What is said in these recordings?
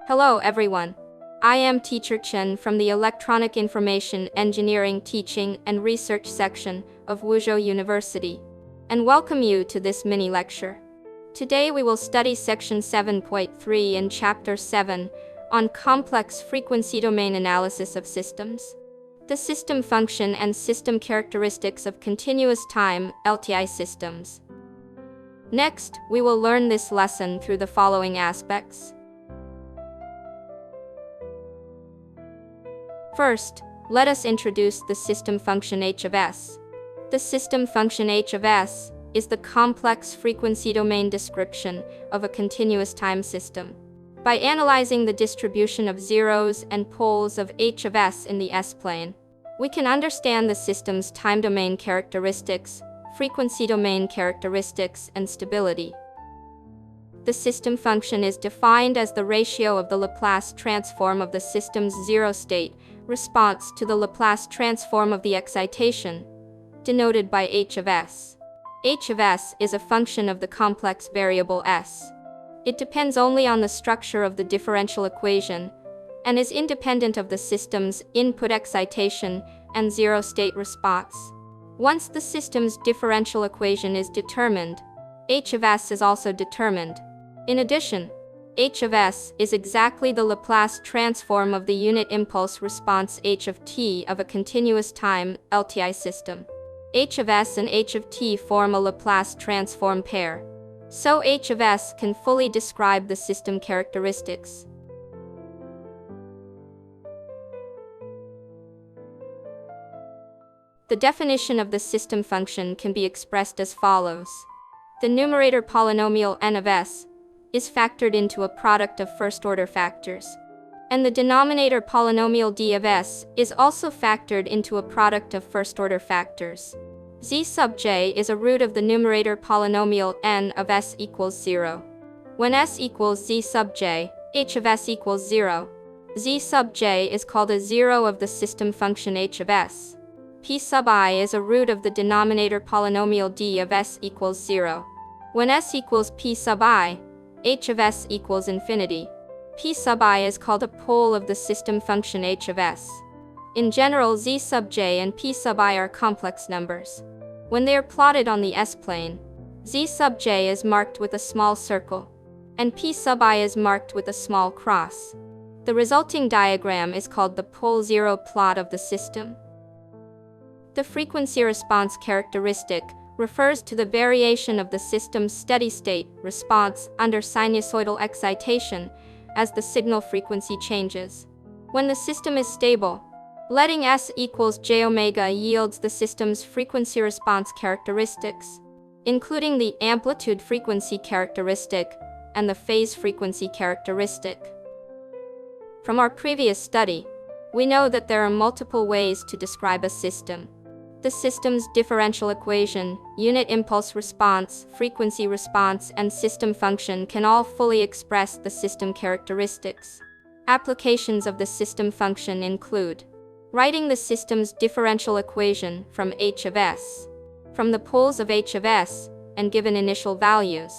Hello everyone. I am Teacher Chen from the Electronic Information Engineering Teaching and Research section of Wuzhou University, and welcome you to this mini lecture. Today we will study section 7.3 in chapter 7 on complex frequency domain analysis of systems, the system function and system characteristics of continuous time LTI systems. Next, we will learn this lesson through the following aspects. First, let us introduce the system function h of s. The system function h of s is the complex frequency domain description of a continuous time system. By analyzing the distribution of zeros and poles of h of s in the S-plane, we can understand the system's time domain characteristics, frequency domain characteristics, and stability. The system function is defined as the ratio of the Laplace transform of the system's zero-state response to the Laplace transform of the excitation, denoted by h of s. H of s is a function of the complex variable s. It depends only on the structure of the differential equation and is independent of the system's input excitation and zero-state response. Once the system's differential equation is determined, h of s is also determined. In addition, h of s is exactly the Laplace transform of the unit impulse response h of t of a continuous time LTI system. H of s and h of t form a Laplace transform pair, so h of s can fully describe the system characteristics. The definition of the system function can be expressed as follows. The numerator polynomial n of s is factored into a product of first-order factors, and the denominator polynomial d of s is also factored into a product of first-order factors. Z sub j is a root of the numerator polynomial n of s equals 0. When s equals z sub j, h of s equals 0. Z sub j is called a zero of the system function h of s. P sub I is a root of the denominator polynomial d of s equals 0. When s equals p sub I, h of s equals infinity. P sub I is called a pole of the system function h of s. In general, z sub j and p sub I are complex numbers. When they are plotted on the S-plane, z sub j is marked with a small circle, and p sub I is marked with a small cross. The resulting diagram is called the pole zero plot of the system. The frequency response characteristic refers to the variation of the system's steady-state response under sinusoidal excitation as the signal frequency changes. When the system is stable, letting s equals j omega yields the system's frequency response characteristics, including the amplitude frequency characteristic and the phase frequency characteristic. From our previous study, we know that there are multiple ways to describe a system. The system's differential equation, unit impulse response, frequency response, and system function can all fully express the system characteristics. Applications of the system function include writing the system's differential equation from h of s, from the poles of h of s, and given initial values,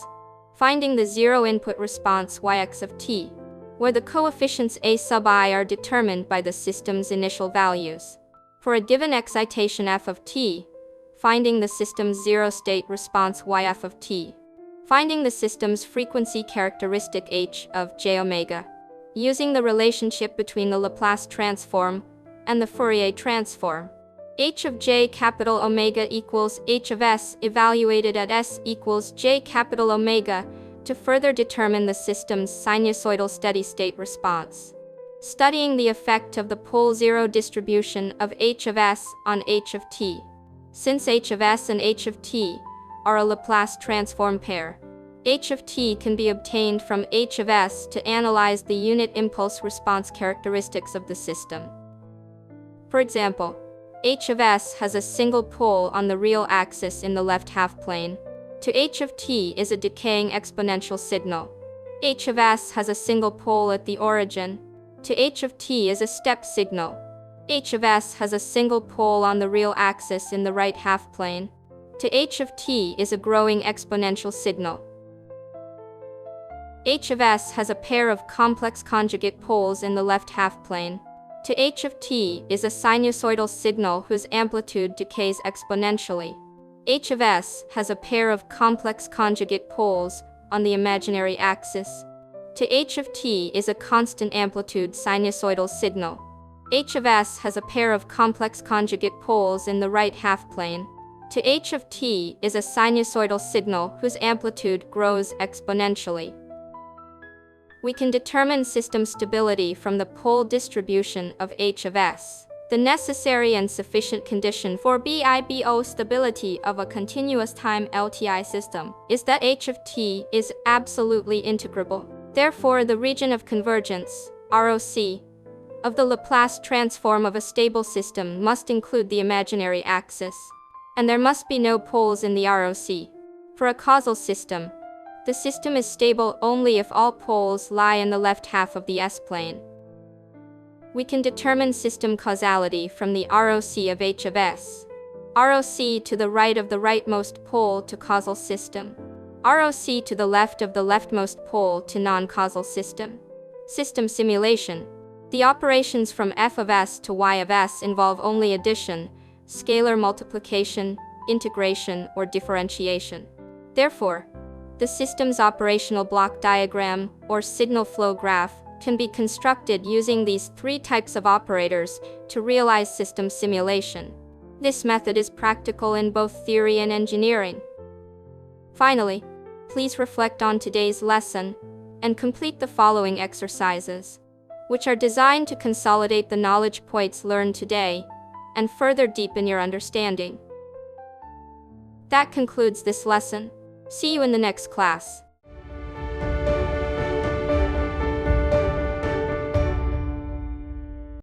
finding the zero input response yx of t, where the coefficients a sub I are determined by the system's initial values. For a given excitation f of t, finding the system's zero-state response yf of t. Finding the system's frequency characteristic h of j omega, using the relationship between the Laplace transform and the Fourier transform. H of j capital omega equals h of s evaluated at s equals j capital omega to further determine the system's sinusoidal steady-state response. Studying the effect of the pole zero distribution of h of s on h of t. Since h of s and h of t are a Laplace transform pair, h of t can be obtained from h of s to analyze the unit impulse response characteristics of the system. For example, h of s has a single pole on the real axis in the left half plane. To h of t is a decaying exponential signal. H of s has a single pole at the origin. To h of t is a step signal. H of s has a single pole on the real axis in the right half plane. To h of t is a growing exponential signal. H of S has a pair of complex conjugate poles in the left half-plane. To H of T is a sinusoidal signal whose amplitude decays exponentially. H of S has a pair of complex conjugate poles on the imaginary axis. To H of T is a constant amplitude sinusoidal signal. H of S has a pair of complex conjugate poles in the right half-plane. To H of T is a sinusoidal signal whose amplitude grows exponentially. We can determine system stability from the pole distribution of H of S. The necessary and sufficient condition for BIBO stability of a continuous time LTI system is that H of T is absolutely integrable. Therefore, the region of convergence, ROC, of the Laplace transform of a stable system must include the imaginary axis, and there must be no poles in the ROC. For a causal system, the system is stable only if all poles lie in the left half of the S-plane. We can determine system causality from the ROC of H of S. ROC to the right of the rightmost pole to causal system. ROC to the left of the leftmost pole to non-causal system. System simulation. The operations from f of s to y of s involve only addition, scalar multiplication, integration, or differentiation. Therefore, the system's operational block diagram, or signal flow graph, can be constructed using these three types of operators to realize system simulation. This method is practical in both theory and engineering. Finally, please reflect on today's lesson and complete the following exercises, which are designed to consolidate the knowledge points learned today and further deepen your understanding. That concludes this lesson. See you in the next class.